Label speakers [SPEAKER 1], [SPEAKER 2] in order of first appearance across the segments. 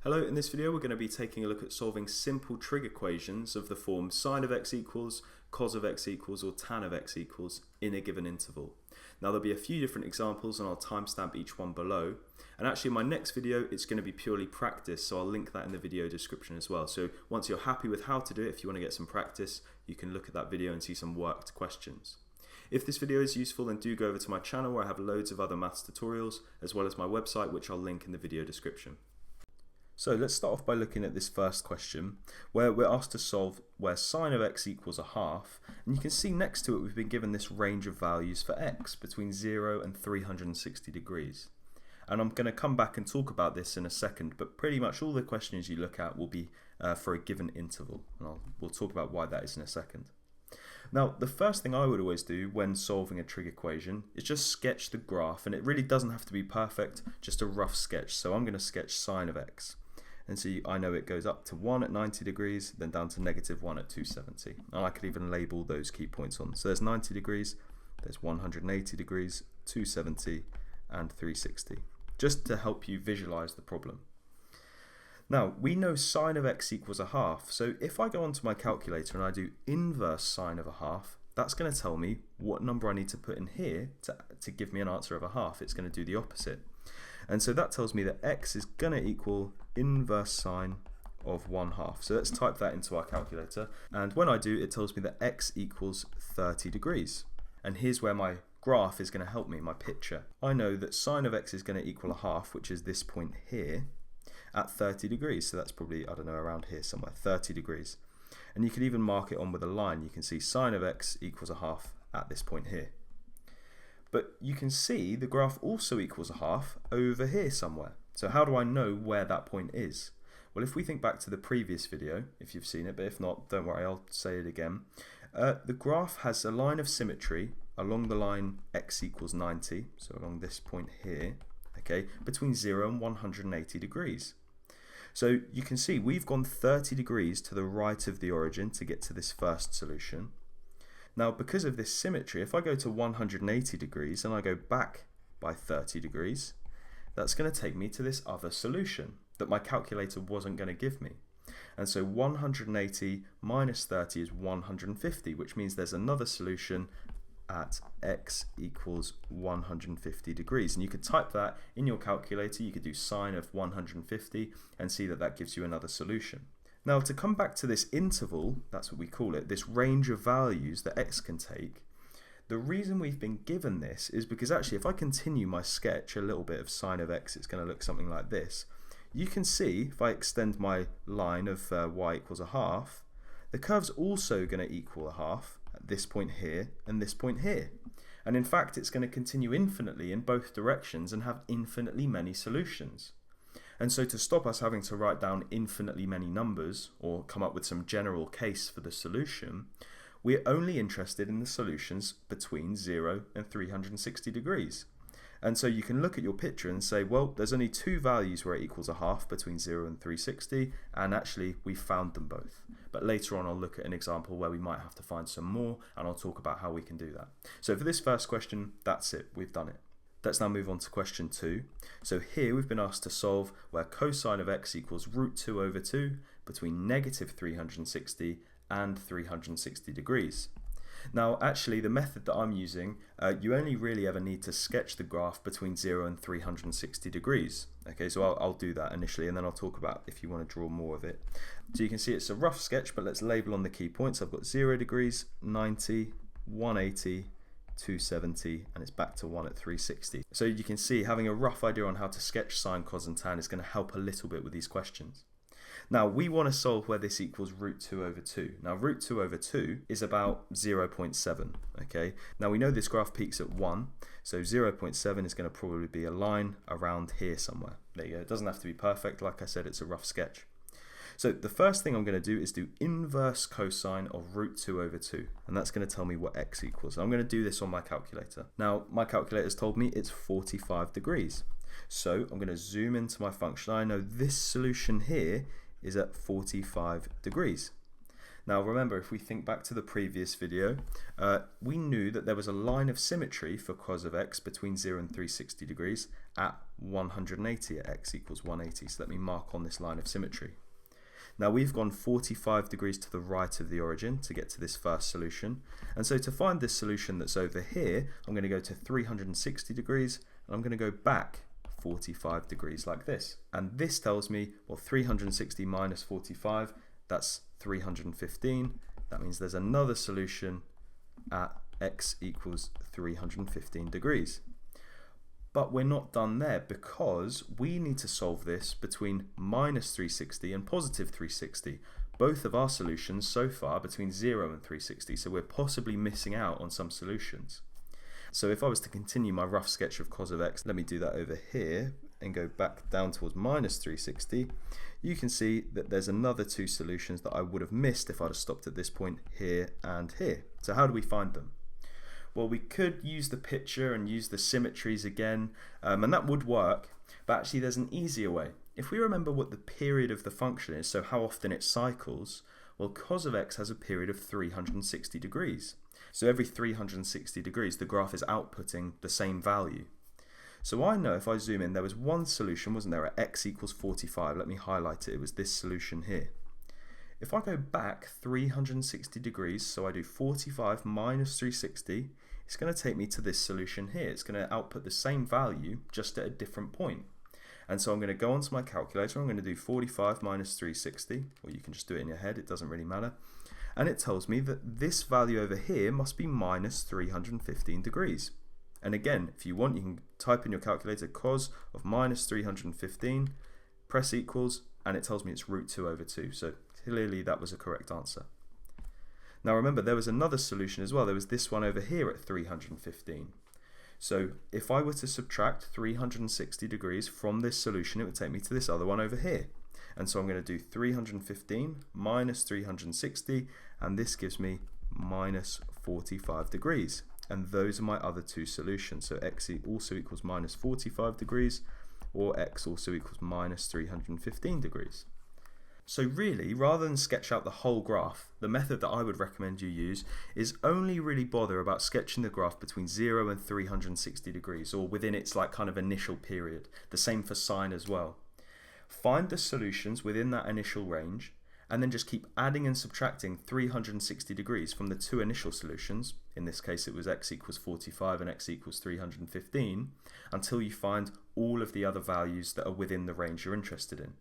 [SPEAKER 1] Hello, in this video we're going to be taking a look at solving simple trig equations of the form sine of x equals, cos of x equals, or tan of x equals in a given interval. Now there'll be a few different examples and I'll timestamp each one below. And actually in my next video it's going to be purely practice, so I'll link that in the video description as well. So once you're happy with how to do it, if you want to get some practice, you can look at that video and see some worked questions. If this video is useful, then do go over to my channel where I have loads of other maths tutorials, as well as my website, which I'll link in the video description. So let's start off by looking at this first question where we're asked to solve where sine of x equals a half, and you can see next to it we've been given this range of values for x between 0 and 360 degrees. And I'm going to come back and talk about this in a second, but pretty much all the questions you look at will be for a given interval, and we'll talk about why that is in a second. Now, the first thing I would always do when solving a trig equation is just sketch the graph, and it really doesn't have to be perfect, just a rough sketch. So I'm going to sketch sine of x. And see, I know it goes up to 1 at 90 degrees, then down to negative 1 at 270. And I could even label those key points on. So there's 90 degrees, there's 180 degrees, 270, and 360. Just to help you visualize the problem. Now, we know sine of x equals a half. So if I go onto my calculator and I do inverse sine of a half, that's going to tell me what number I need to put in here to give me an answer of a half. It's going to do the opposite. And so that tells me that x is going to equal inverse sine of 1/2. So let's type that into our calculator. And when I do, it tells me that x equals 30 degrees. And here's where my graph is going to help me, my picture. I know that sine of x is going to equal a half, which is this point here, at 30 degrees. So that's probably, I don't know, around here somewhere, 30 degrees. And you can even mark it on with a line. You can see sine of x equals a half at this point here. But you can see the graph also equals a half over here somewhere. So how do I know where that point is? Well, if we think back to the previous video, if you've seen it, but if not, don't worry, I'll say it again. The graph has a line of symmetry along the line x equals 90, so along this point here, okay, between 0 and 180 degrees. So you can see we've gone 30 degrees to the right of the origin to get to this first solution. Now, because of this symmetry, if I go to 180 degrees and I go back by 30 degrees, that's going to take me to this other solution that my calculator wasn't going to give me. And so 180 minus 30 is 150, which means there's another solution at x equals 150 degrees. And you could type that in your calculator. You could do sine of 150 and see that that gives you another solution. Now, to come back to this interval, that's what we call it, this range of values that x can take, the reason we've been given this is because actually if I continue my sketch a little bit of sine of x, it's going to look something like this. You can see if I extend my line of y equals a half, the curve's also going to equal a half at this point here and this point here. And in fact, it's going to continue infinitely in both directions and have infinitely many solutions. And so to stop us having to write down infinitely many numbers or come up with some general case for the solution, we're only interested in the solutions between 0 and 360 degrees. And so you can look at your picture and say, well, there's only two values where it equals a half between 0 and 360, and actually we found them both. But later on I'll look at an example where we might have to find some more, and I'll talk about how we can do that. So for this first question, that's it, we've done it. Let's now move on to question 2. So here we've been asked to solve where cosine of x equals root 2 over 2 between negative 360 and 360 degrees. Now actually the method that I'm using, you only really ever need to sketch the graph between 0 and 360 degrees. Okay, so I'll do that initially and then I'll talk about if you want to draw more of it. So you can see it's a rough sketch, but let's label on the key points. I've got 0 degrees, 90, 180, 270, and it's back to 1 at 360. So you can see having a rough idea on how to sketch sine, cos and tan is going to help a little bit with these questions. Now we want to solve where this equals root 2 over 2. Now root 2 over 2 is about 0.7. Okay. Now we know this graph peaks at 1, so 0.7 is going to probably be a line around here somewhere. There you go. It doesn't have to be perfect. Like I said, it's a rough sketch. So the first thing I'm going to do is do inverse cosine of root 2 over 2, and that's going to tell me what x equals. I'm going to do this on my calculator. Now my calculator's told me it's 45 degrees. So I'm going to zoom into my function. I know this solution here is at 45 degrees. Now remember, if we think back to the previous video, we knew that there was a line of symmetry for cos of x between 0 and 360 degrees, at 180 at x equals 180. So let me mark on this line of symmetry. Now we've gone 45 degrees to the right of the origin to get to this first solution. And so to find this solution that's over here, I'm going to go to 360 degrees and I'm going to go back 45 degrees like this. And this tells me, well, 360 minus 45, that's 315. That means there's another solution at x equals 315 degrees. But we're not done there, because we need to solve this between minus 360 and positive 360. Both of our solutions so far between 0 and 360, so we're possibly missing out on some solutions. So if I was to continue my rough sketch of cos of x, let me do that over here and go back down towards minus 360, you can see that there's another two solutions that I would have missed if I'd have stopped at this point here and here. So how do we find them? Well, we could use the picture and use the symmetries again, and that would work, but actually there's an easier way. If we remember what the period of the function is, so how often it cycles, well, cos of x has a period of 360 degrees. So every 360 degrees the graph is outputting the same value. So I know if I zoom in, there was one solution, wasn't there, at x equals 45. Let me highlight it. It was this solution here. If I go back 360 degrees, so I do 45 minus 360, it's going to take me to this solution here. It's going to output the same value, just at a different point. And so I'm going to go onto my calculator, I'm going to do 45 minus 360, or you can just do it in your head, it doesn't really matter. And it tells me that this value over here must be minus 315 degrees. And again, if you want, you can type in your calculator cos of minus 315, press equals, and it tells me it's root 2 over 2. So clearly that was a correct answer. Now remember, there was another solution as well. There was this one over here at 315. So if I were to subtract 360 degrees from this solution, it would take me to this other one over here. And so I'm going to do 315 minus 360, and this gives me minus 45 degrees. And those are my other two solutions. So x also equals minus 45 degrees, or x also equals minus 315 degrees. So really, rather than sketch out the whole graph, the method that I would recommend you use is only really bother about sketching the graph between 0 and 360 degrees, or within its like kind of initial period. The same for sine as well. Find the solutions within that initial range, and then just keep adding and subtracting 360 degrees from the two initial solutions. In this case it was x equals 45 and x equals 315, until you find all of the other values that are within the range you're interested in.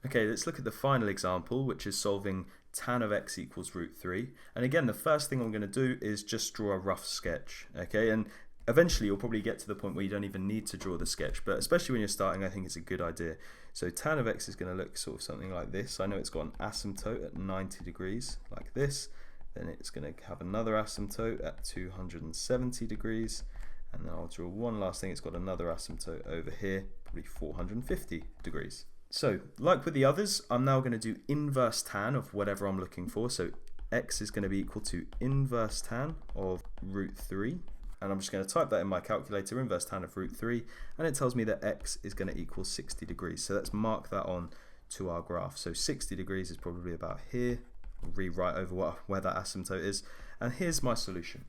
[SPEAKER 1] Okay, let's look at the final example, which is solving tan of x equals root 3. And again, the first thing I'm going to do is just draw a rough sketch. Okay, and eventually you'll probably get to the point where you don't even need to draw the sketch, but especially when you're starting, I think it's a good idea. So tan of x is going to look sort of something like this. I know it's got an asymptote at 90 degrees, like this. Then it's going to have another asymptote at 270 degrees. And then I'll draw one last thing. It's got another asymptote over here, probably 450 degrees. So, like with the others, I'm now going to do inverse tan of whatever I'm looking for. So x is going to be equal to inverse tan of root 3. And I'm just going to type that in my calculator, inverse tan of root 3. And it tells me that x is going to equal 60 degrees. So let's mark that on to our graph. So 60 degrees is probably about here. I'll rewrite over where that asymptote is. And here's my solution.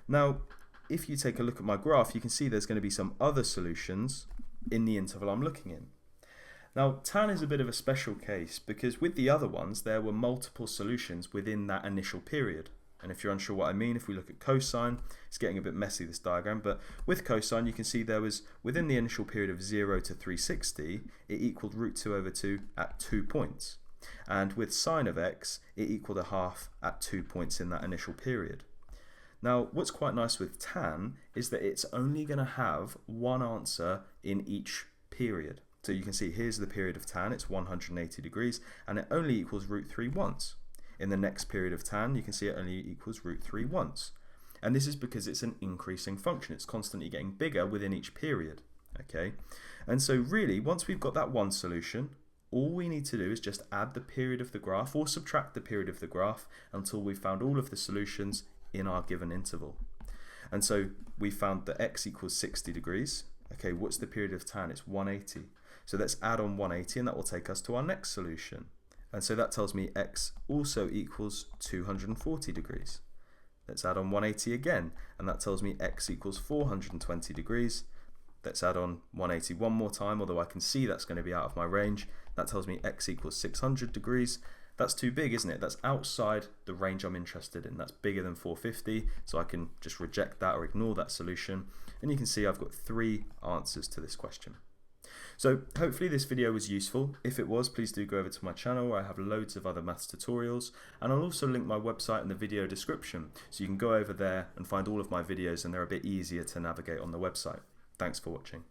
[SPEAKER 1] Now, if you take a look at my graph, you can see there's going to be some other solutions in the interval I'm looking in. Now, tan is a bit of a special case because with the other ones, there were multiple solutions within that initial period. And if you're unsure what I mean, if we look at cosine, it's getting a bit messy, this diagram, but with cosine, you can see there was, within the initial period of 0 to 360, it equaled root 2 over 2 at 2 points. And with sine of x, it equaled a half at 2 points in that initial period. Now, what's quite nice with tan is that it's only going to have one answer in each period. So you can see here's the period of tan, it's 180 degrees, and it only equals root 3 once. In the next period of tan, you can see it only equals root 3 once. And this is because it's an increasing function. It's constantly getting bigger within each period. Okay, and so really, once we've got that one solution, all we need to do is just add the period of the graph or subtract the period of the graph until we've found all of the solutions in our given interval. And so we found that x equals 60 degrees. Okay, what's the period of tan? It's 180. So let's add on 180 and that will take us to our next solution. And so that tells me x also equals 240 degrees. Let's add on 180 again, and that tells me x equals 420 degrees. Let's add on 180 one more time, although I can see that's going to be out of my range. That tells me x equals 600 degrees. That's too big, isn't it? That's outside the range I'm interested in. That's bigger than 450, so I can just reject that or ignore that solution. And you can see I've got 3 answers to this question. So hopefully this video was useful. If it was, please do go over to my channel where I have loads of other maths tutorials, and I'll also link my website in the video description, so you can go over there and find all of my videos, and they're a bit easier to navigate on the website. Thanks for watching.